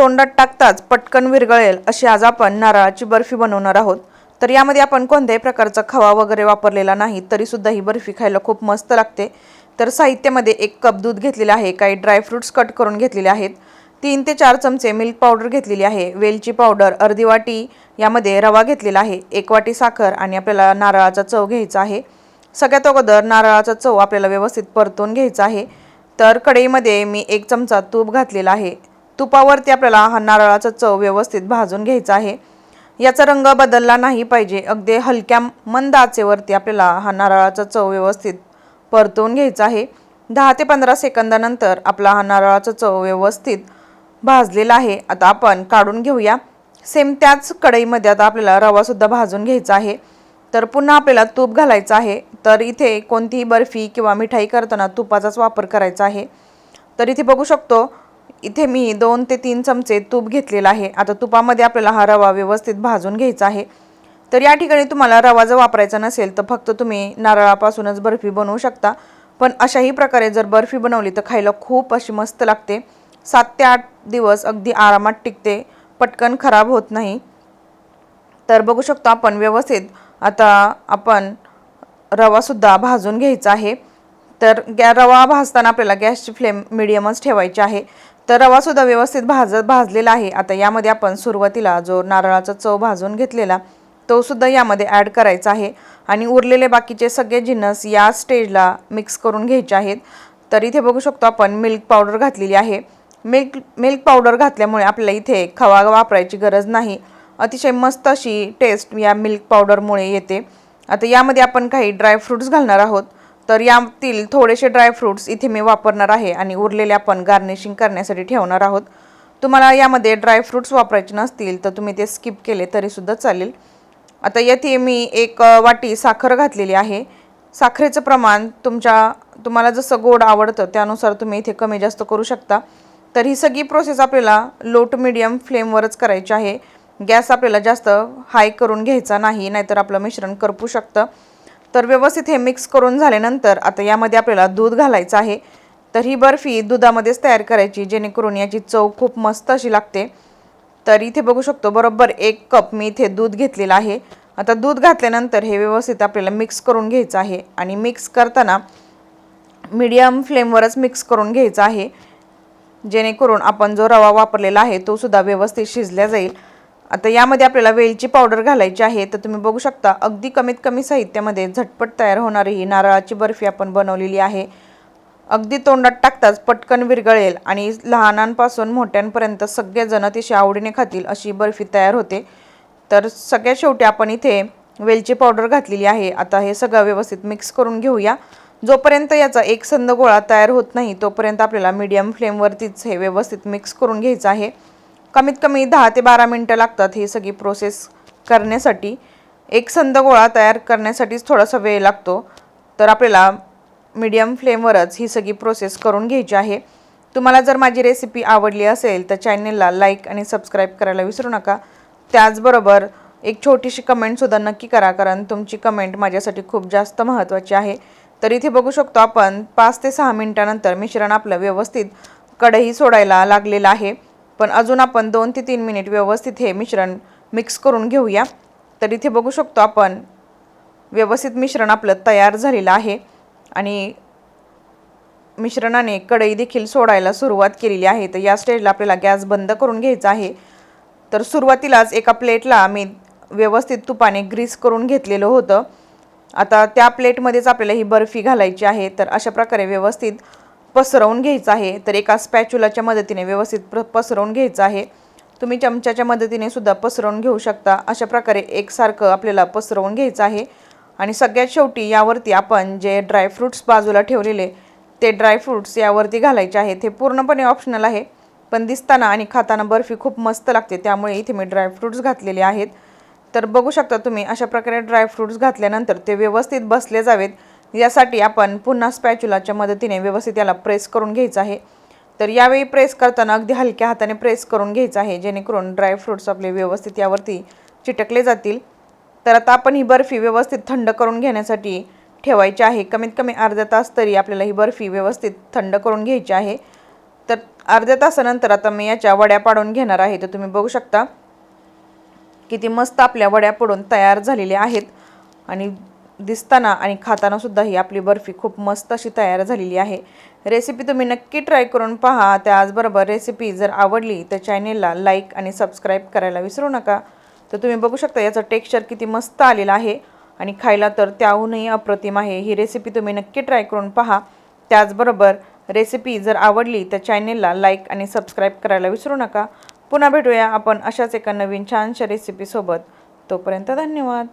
तोंडात टाकताच पटकन विरघळेल अशी आज आपण नारळाची बर्फी बनवणार आहोत। तर यामध्ये आपण कोणत्याही प्रकारचा खवा वगैरे वापरलेला नाही, तरी सुद्धा ही बर्फी खायला खूप मस्त लागते। तर साहित्यामध्ये 1 कप दूध घेतलेले आहे, काही ड्रायफ्रुट्स कट करून घेतलेले आहेत, 3 ते 4 चमचे मिल्क पावडर घेतलेली आहे, वेलची पावडर अर्धी वाटी, यामध्ये रवा घेतलेला आहे, 1 वाटी साखर आणि आपल्याला नारळाचा चव घ्यायचा आहे। सगळ्यात अगोदर नारळाचा चव आपल्याला व्यवस्थित परतून घ्यायचा आहे। तर कढईमध्ये मी 1 चमचा तूप घातलेला आहे। तुपावरती आपल्याला हा नारळाचा चव व्यवस्थित भाजून घ्यायचा आहे। याचा रंग बदलला नाही पाहिजे, अगदी हलक्या मंद आचेवरती आपल्याला हा नारळाचा चव व्यवस्थित परतून घ्यायचा आहे। 10 ते 15 सेकंदानंतर आपला हा नारळाचा चव व्यवस्थित भाजलेला आहे। आता आपण काढून घेऊया। सेम त्याच कढईमध्ये आता आपल्याला रवा सुद्धा भाजून घ्यायचा आहे। तर पुन्हा आपल्याला तूप घालायचं आहे। तर इथे कोणतीही बर्फी किंवा मिठाई करताना तुपाचाच वापर करायचा आहे। तर इथे बघू शकतो, इथे मी 2 ते 3 चमचे तूप घेतलेला आहे। आता तुपामध्ये आपल्याला हा रवा व्यवस्थित भाजून घ्यायचा आहे। तर या ठिकाणी तुम्हाला रवा जर वापरायचा नसेल तर फक्त तुम्ही नारळापासूनच बर्फी बनवू शकता, पण अशाही प्रकारे जर बर्फी बनवली तर खायला खूप अशी मस्त लागते। 7 ते 8 दिवस अगदी आरामात टिकते, पटकन खराब होत नाही। तर बघू शकतो आपण व्यवस्थित आता आपण रवा सुद्धा भाजून घ्यायचा आहे। तर रवा भाजताना आपल्याला गॅसची फ्लेम मीडियमच ठेवायची आहे। तर रवा सुद्धा व्यवस्थित भाजलेला आहे। आता यामध्ये आपण सुरुवातीला जो नारळाचा चव भाजून घेतलेला तो सुद्धा यामध्ये ॲड करायचा आहे आणि उरलेले बाकीचे सगळे जिन्नस या स्टेजला मिक्स करून घ्यायचे आहेत। तर इथे बघू शकतो आपण मिल्क पावडर घातलेली आहे। मिल्क पावडर घातल्यामुळे आपल्याला इथे खवा वापरायची गरज नाही, अतिशय मस्त अशी टेस्ट या मिल्क पावडरमुळे येते। आता यामध्ये आपण काही ड्रायफ्रुट्स घालणार आहोत। तर यातील थोडेसे ड्रायफ्रुट्स इथे मी वापरणार आहे आणि उरलेले आपण गार्निशिंग करण्यासाठी ठेवणार आहोत। तुम्हाला यामध्ये ड्रायफ्रुट्स वापरायचे नसतील तर तुम्ही ते स्किप केले तरी सुद्धा चालेल। आता येथे मी 1 वाटी साखर घातलेली आहे। साखरेचं प्रमाण तुम्हाला जसं गोड आवडतं त्यानुसार तुम्ही इथे कमी जास्त करू शकता। तर ही सगळी प्रोसेस आपल्याला लो टू मीडियम फ्लेमवरच करायची आहे। गॅस आपल्याला जास्त हाय करून घ्यायचा नाही, नाहीतर आपलं मिश्रण करपू शकतं। तर व्यवस्थित हे मिक्स करून झाल्यानंतर आता यामध्ये आपल्याला दूध घालायचं आहे। तर ही बर्फी दुधामध्येच तयार करायची, जेणेकरून याची चव खूप मस्त अशी लागते। तर इथे बघू शकतो बरोबर 1 कप मी इथे दूध घेतलेलं आहे। आता दूध घातल्यानंतर हे व्यवस्थित आपल्याला मिक्स करून घ्यायचं आहे आणि मिक्स करताना मीडियम फ्लेमवरच मिक्स करून घ्यायचं आहे, जेणेकरून आपण जो रवा वापरलेला आहे तो सुद्धा व्यवस्थित शिजला जाईल। आता यामध्ये आपल्याला वेलची पावडर घालायची आहे। तर तुम्ही बघू शकता अगदी कमीत कमी साहित्यामध्ये झटपट तयार होणारी ही नारळाची बर्फी आपण बनवलेली आहे। अगदी तोंडात टाकताच पटकन विरघळेल आणि लहानांपासून मोठ्यांपर्यंत सगळेजण अतिशय आवडीने खातील अशी बर्फी तयार होते। तर सगळ्यात शेवटी आपण इथे वेलची पावडर घातलेली आहे। आता हे सगळं व्यवस्थित मिक्स करून घेऊया। जोपर्यंत याचा एकसंध गोळा तयार होत नाही तोपर्यंत आपल्याला मीडियम फ्लेमवरतीच हे व्यवस्थित मिक्स करून घ्यायचं आहे। कमीत कमी 10 ते 12 मिनिटं लागतात ही सगळी प्रोसेस करण्यासाठी। एकसंध गोळा तयार करण्यासाठीच थोडासा वेळ लागतो। तर आपल्याला मीडियम फ्लेमवरच ही सगळी प्रोसेस करून घ्यायची आहे। तुम्हाला जर माझी रेसिपी आवडली असेल तर चॅनलला लाईक आणि सबस्क्राईब करायला विसरू नका। त्याचबरोबर एक छोटीशी कमेंटसुद्धा नक्की करा, कारण तुमची कमेंट माझ्यासाठी खूप जास्त महत्त्वाची आहे। तर इथे बघू शकतो आपण 5 ते 6 मिनिटानंतर मिश्रण आपलं व्यवस्थित कढई सोडायला लागलेलं आहे, पण अजून आपण 2 ते 3 मिनिट व्यवस्थित हे मिश्रण मिक्स करून घेऊया। तर इथे बघू शकतो आपण व्यवस्थित मिश्रण आपलं तयार झालेलं आहे आणि मिश्रणाने कढई देखील सोडायला सुरुवात केलेली आहे। तर या स्टेजला आपल्याला गॅस बंद करून घ्यायचा आहे। तर सुरुवातीलाच एका प्लेटला मी व्यवस्थित तुपाने ग्रीस करून घेतलेलं होतं। आता त्या प्लेटमध्येच आपल्याला ही बर्फी घालायची आहे। तर अशा प्रकारे व्यवस्थित पसरवून घ्यायचं आहे। तर एका स्पॅच्युलाच्या मदतीने व्यवस्थित पसरवून घ्यायचं आहे। तुम्ही चमच्याच्या मदतीने सुद्धा पसरवून घेऊ शकता। अशा प्रकारे एकसारखं आपल्याला पसरवून घ्यायचं आहे आणि सगळ्यात शेवटी यावरती आपण जे ड्रायफ्रुट्स बाजूला ठेवलेले ते ड्रायफ्रुट्स यावरती घालायचे आहेत। हे पूर्णपणे ऑप्शनल आहे, पण दिसताना आणि खाताना बर्फी खूप मस्त लागते, त्यामुळे इथे मी ड्रायफ्रुट्स घातलेले आहेत। तर बघू शकता तुम्ही अशा प्रकारे ड्रायफ्रुट्स घातल्यानंतर ते व्यवस्थित बसले जावेत यासाठी आपण पुन्हा स्पॅच्युलाच्या मदतीने व्यवस्थित याला प्रेस करून घ्यायचं आहे। तर यावेळी प्रेस करताना अगदी हलक्या हाताने प्रेस करून घ्यायचं आहे, जेणेकरून ड्रायफ्रुट्स आपले व्यवस्थित यावरती चिटकले जातील। तर आता आपण ही बर्फी व्यवस्थित थंड करून घेण्यासाठी ठेवायची आहे। कमीत कमी अर्धा तास तरी आपल्याला ही बर्फी व्यवस्थित थंड करून घ्यायची आहे। तर अर्ध्या तासानंतर आता मी याच्या वड्या पाडून घेणार आहे। तर तुम्ही बघू शकता किती मस्त आपल्या वड्या पडून तयार झालेल्या आहेत आणि दिसताना आणि खाताना सुद्धा ही आपली बर्फी खूप मस्त अशी तयार झालेली आहे। रेसिपी तुम्ही नक्की ट्राय करून पहा। त्याचबरोबर रेसिपी जर आवडली तर चॅनेलला लाईक आणि सबस्क्राईब करायला विसरू नका। तर तुम्ही बघू शकता याचं टेक्स्चर किती मस्त आलेलं आहे आणि खायला तर त्याहूनही अप्रतिम आहे। ही रेसिपी तुम्ही नक्की ट्राय करून पहा। त्याचबरोबर रेसिपी जर आवडली तर चॅनेलला लाईक आणि सबस्क्राईब करायला विसरू नका। पुन्हा भेटूया आपण अशाच एका नवीन छानशा रेसिपी सोबत। तोपर्यंत धन्यवाद।